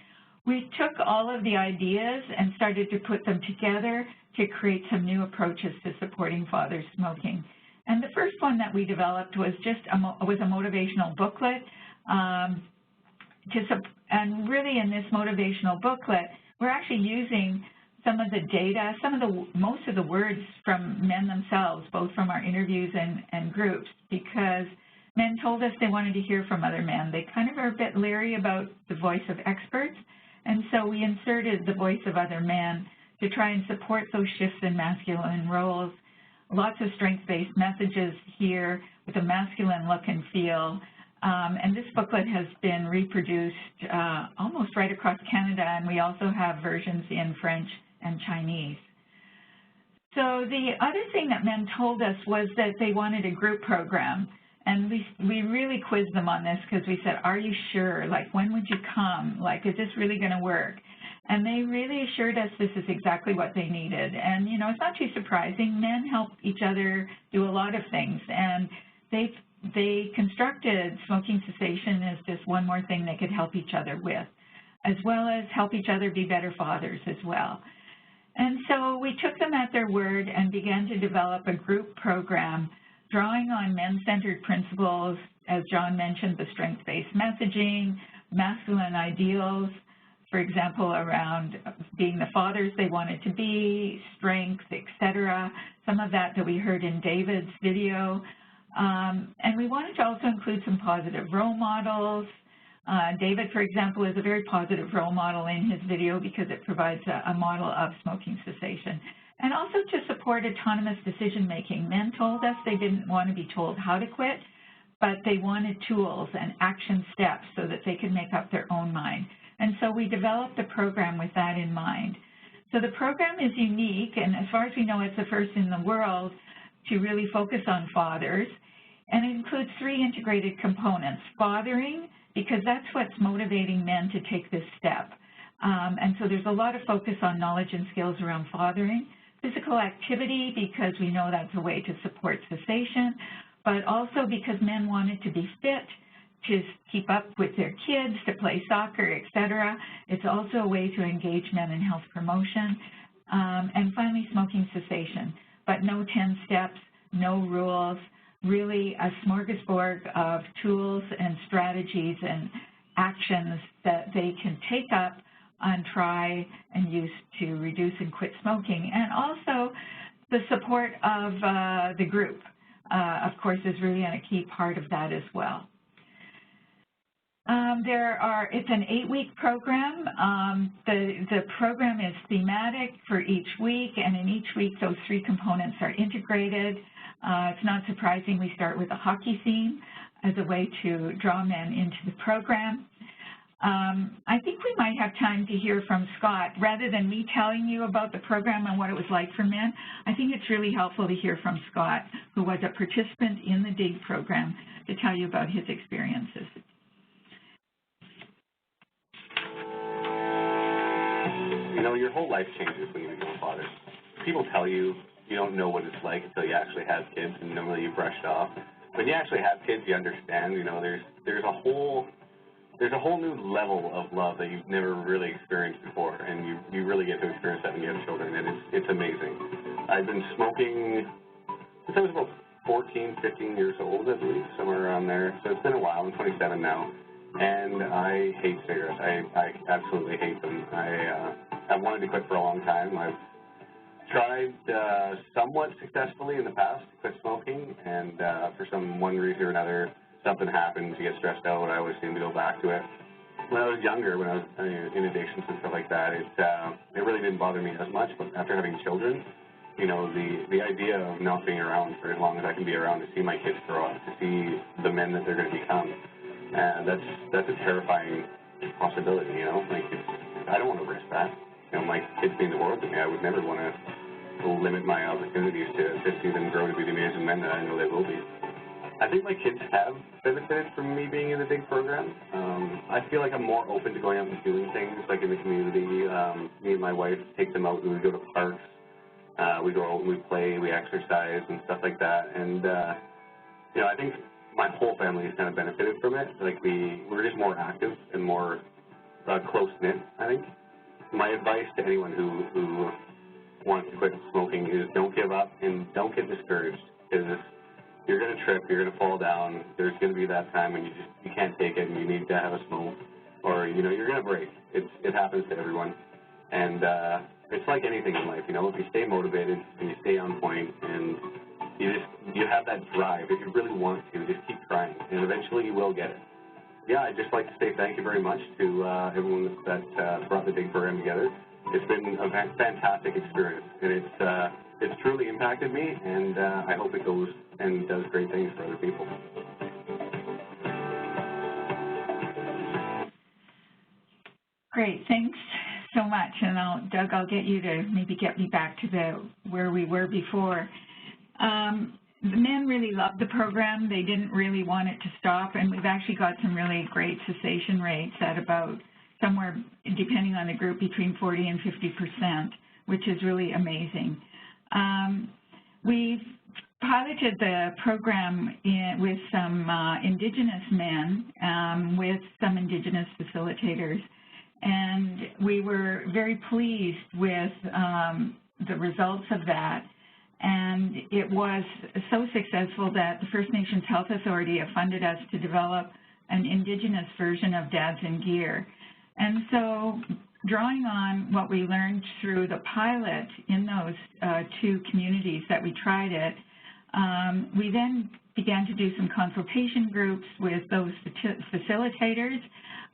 We took all of the ideas and started to put them together to create some new approaches to supporting fathers smoking. And the first one that we developed was just a motivational booklet. And really in this motivational booklet, we're actually using some of the data, most of the words from men themselves, both from our interviews and groups, because men told us they wanted to hear from other men. They kind of are a bit leery about the voice of experts, and so we inserted the voice of other men to try and support those shifts in masculine roles. Lots of strength-based messages here with a masculine look and feel. And this booklet has been reproduced almost right across Canada, and we also have versions in French and Chinese. So the other thing that men told us was that they wanted a group program. And we really quizzed them on this because we said, are you sure? Like, when would you come? Like, is this really going to work? And they really assured us this is exactly what they needed. And, you know, it's not too surprising. Men help each other do a lot of things. And they constructed smoking cessation as just one more thing they could help each other with, as well as help each other be better fathers as well. And so we took them at their word and began to develop a group program drawing on men-centered principles, as John mentioned, the strength-based messaging, masculine ideals, for example, around being the fathers they wanted to be, strength, etc. Some of that we heard in David's video. And we wanted to also include some positive role models. David, for example, is a very positive role model in his video because it provides a model of smoking cessation. And also to support autonomous decision-making. Men told us they didn't want to be told how to quit, but they wanted tools and action steps so that they could make up their own mind. And so we developed a program with that in mind. So the program is unique, and as far as we know, it's the first in the world to really focus on fathers. And it includes 3 integrated components. Fathering, because that's what's motivating men to take this step. And so there's a lot of focus on knowledge and skills around fathering. Physical activity, because we know that's a way to support cessation, but also because men wanted to be fit, to keep up with their kids, to play soccer, etc. It's also a way to engage men in health promotion. And finally, smoking cessation, but no 10 steps, no rules, really a smorgasbord of tools and strategies and actions that they can take up and try and use to reduce and quit smoking. And also the support of the group, of course, is really a key part of that as well. It's an 8-week program. The program is thematic for each week, and in each week those 3 components are integrated. It's not surprising we start with a hockey theme as a way to draw men into the program. I think we might have time to hear from Scott. Rather than me telling you about the program and what it was like for men, I think it's really helpful to hear from Scott, who was a participant in the DIG program, to tell you about his experiences. You know, your whole life changes when you become a father. People tell you you don't know what it's like until you actually have kids, and normally you brush it off. When you actually have kids, you understand. You know, there's a whole new level of love that you've never really experienced before, and you really get to experience that when you have children, and it's amazing. I've been smoking since I was about 14, 15 years old, I believe, somewhere around there. So it's been a while. I'm 27 now, and I hate cigarettes. I absolutely hate them. I've wanted to quit for a long time. I've tried somewhat successfully in the past to quit smoking, and for one reason or another, something happens, you get stressed out, I always seem to go back to it. When I was younger, when I was in addictions and stuff like that, it really didn't bother me as much, but after having children, you know, the idea of not being around for as long as I can be around to see my kids grow up, to see the men that they're going to become, that's a terrifying possibility, you know? Like, I don't want to risk that. You know, my kids mean the world to me. I would never want to limit my opportunities to see them grow to be the amazing men that I know they will be. I think my kids have benefited from me being in the DIG program. I feel like I'm more open to going out and doing things, like in the community. Me and my wife take them out and we go to parks. We go out and we play, we exercise and stuff like that. And, you know, I think my whole family has kind of benefited from it. Like, we're just more active and more close-knit, I think. My advice to anyone who wants to quit smoking is don't give up and don't get discouraged, because you're going to trip, you're going to fall down, there's going to be that time when you can't take it and you need to have a smoke, or, you know, you're going to break. It happens to everyone. And it's like anything in life, you know, if you stay motivated and you stay on point and you have that drive, if you really want to, just keep trying, and eventually you will get it. Yeah, I'd just like to say thank you very much to everyone that brought the DIG program together. It's been a fantastic experience, and it's truly impacted me, and I hope it goes and does great things for other people. Great, thanks so much. And Doug, I'll get you to maybe get me back to where we were before. The men really loved the program. They didn't really want it to stop, and we've actually got some really great cessation rates at about somewhere, depending on the group, between 40 and 50%, which is really amazing. We've piloted the program with some Indigenous men, with some Indigenous facilitators, and we were very pleased with the results of that. And it was so successful that the First Nations Health Authority have funded us to develop an Indigenous version of Dads in Gear. And so drawing on what we learned through the pilot in those 2 communities that we tried it, we then began to do some consultation groups with those facilitators,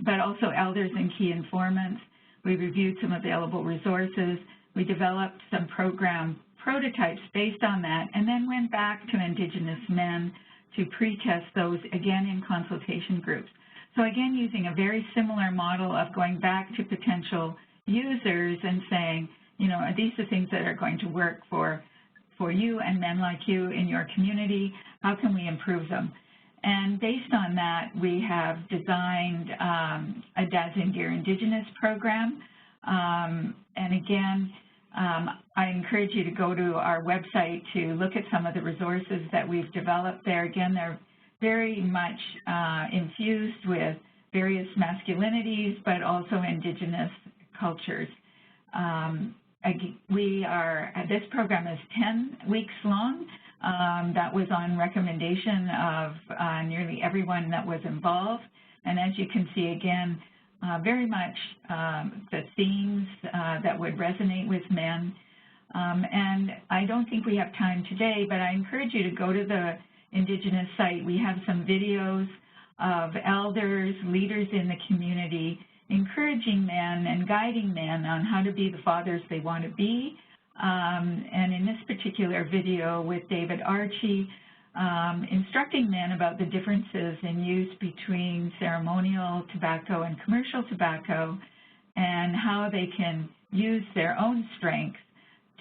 but also elders and key informants. We reviewed some available resources. We developed some program prototypes based on that, and then went back to Indigenous men to pre-test those again in consultation groups. So again, using a very similar model of going back to potential users and saying, you know, are these the things that are going to work for you and men like you in your community? How can we improve them? And based on that, we have designed a Dazindir Indigenous program. And again, I encourage you to go to our website to look at some of the resources that we've developed there. Again, they're very much infused with various masculinities, but also Indigenous cultures. This program is 10 weeks long. That was on recommendation of nearly everyone that was involved. And as you can see, again, very much the themes that would resonate with men. And I don't think we have time today, but I encourage you to go to the Indigenous site. We have some videos of elders, leaders in the community, encouraging men and guiding men on how to be the fathers they want to be. And in this particular video with David Archie, instructing men about the differences in use between ceremonial tobacco and commercial tobacco, and how they can use their own strength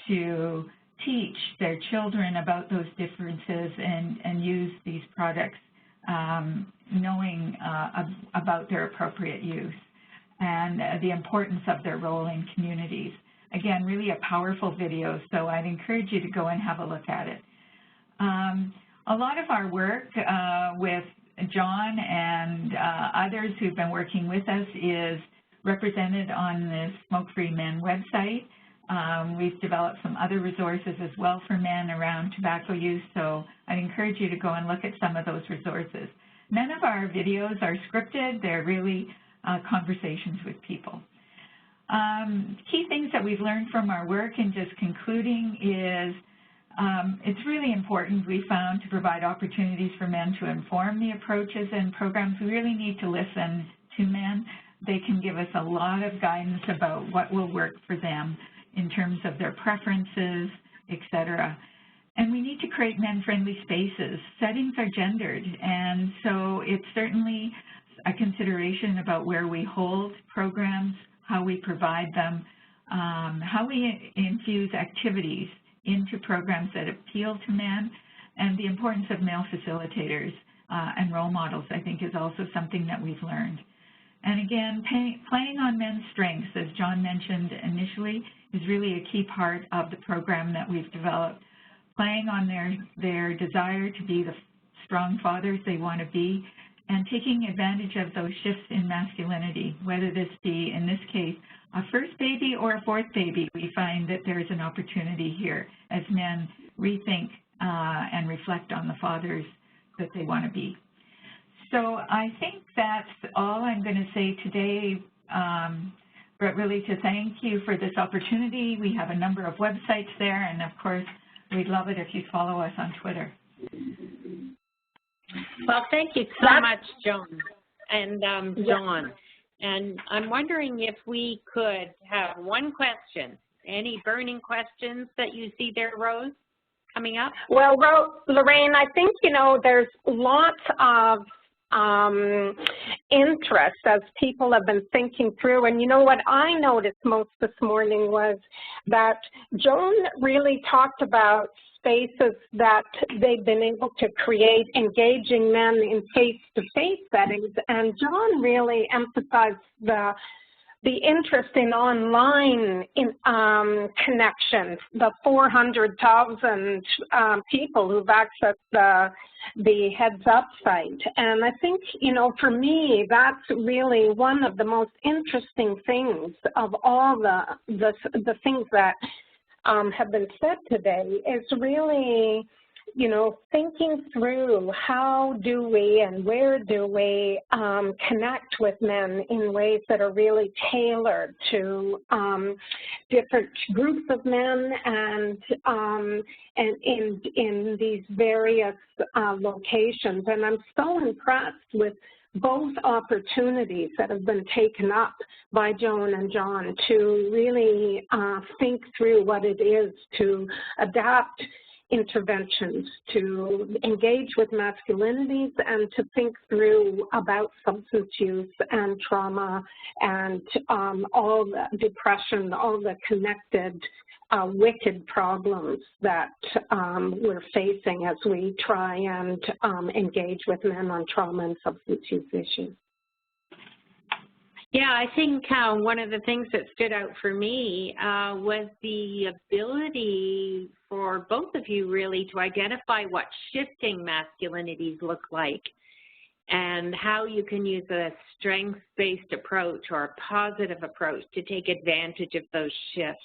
to teach their children about those differences and use these products knowing about their appropriate use and the importance of their role in communities. Again, really a powerful video, so I'd encourage you to go and have a look at it. A lot of our work with John and others who've been working with us is represented on the Smoke-Free Men website. We've developed some other resources as well for men around tobacco use, so I'd encourage you to go and look at some of those resources. None of our videos are scripted. They're really conversations with people. Key things that we've learned from our work, and just concluding, is it's really important, we found, to provide opportunities for men to inform the approaches and programs. We really need to listen to men. They can give us a lot of guidance about what will work for them in terms of their preferences, etc. And we need to create men-friendly spaces. Settings are gendered, and so it's certainly a consideration about where we hold programs, how we provide them, how we infuse activities into programs that appeal to men, and the importance of male facilitators and role models, I think, is also something that we've learned. And again, playing on men's strengths, as John mentioned initially, is really a key part of the program that we've developed. Playing on their desire to be the strong fathers they want to be, and taking advantage of those shifts in masculinity, whether this be, in this case, a first baby or a fourth baby. We find that there is an opportunity here as men rethink and reflect on the fathers that they want to be. So I think that's all I'm going to say today, but really to thank you for this opportunity. We have a number of websites there, and of course, we'd love it if you follow us on Twitter. Well, thank you so much, Joan and Dawn. And I'm wondering if we could have one question. Any burning questions that you see there, Rose, coming up? Well, Lorraine, I think, you know, there's lots of interest as people have been thinking through. And you know what I noticed most this morning was that Joan really talked about spaces that they've been able to create, engaging men in face-to-face settings. And John really emphasized the interest in online connections, the 400,000 people who've accessed the Heads Up site. And I think, you know, for me, that's really one of the most interesting things of all the things that have been said today, is really you know, thinking through how do we and where do we connect with men in ways that are really tailored to different groups of men and in these various locations. And I'm so impressed with both opportunities that have been taken up by Joan and John to really think through what it is to adapt interventions, to engage with masculinities, and to think through about substance use and trauma and all the depression, all the connected wicked problems that we're facing as we try and engage with men on trauma and substance use issues. Yeah, I think one of the things that stood out for me was the ability for both of you really to identify what shifting masculinities look like and how you can use a strengths-based approach or a positive approach to take advantage of those shifts.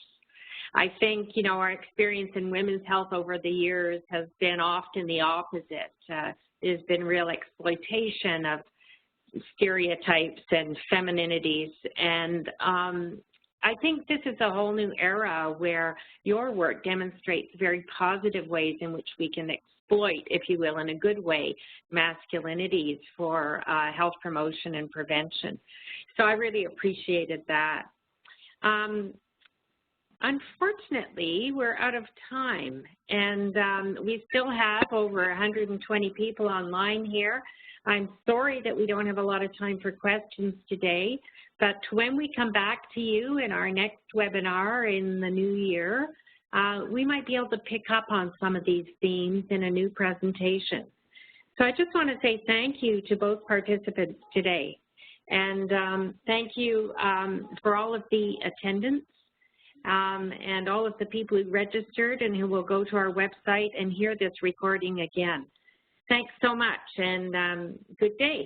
I think, you know, our experience in women's health over the years has been often the opposite. There's been real exploitation of stereotypes and femininities, and I think this is a whole new era where your work demonstrates very positive ways in which we can exploit, if you will, in a good way, masculinities for health promotion and prevention. So I really appreciated that. Unfortunately, we're out of time, and we still have over 120 people online here. I'm sorry that we don't have a lot of time for questions today, but when we come back to you in our next webinar in the new year, we might be able to pick up on some of these themes in a new presentation. So I just want to say thank you to both participants today, and thank you for all of the attendance and all of the people who registered and who will go to our website and hear this recording again. Thanks so much, and good day.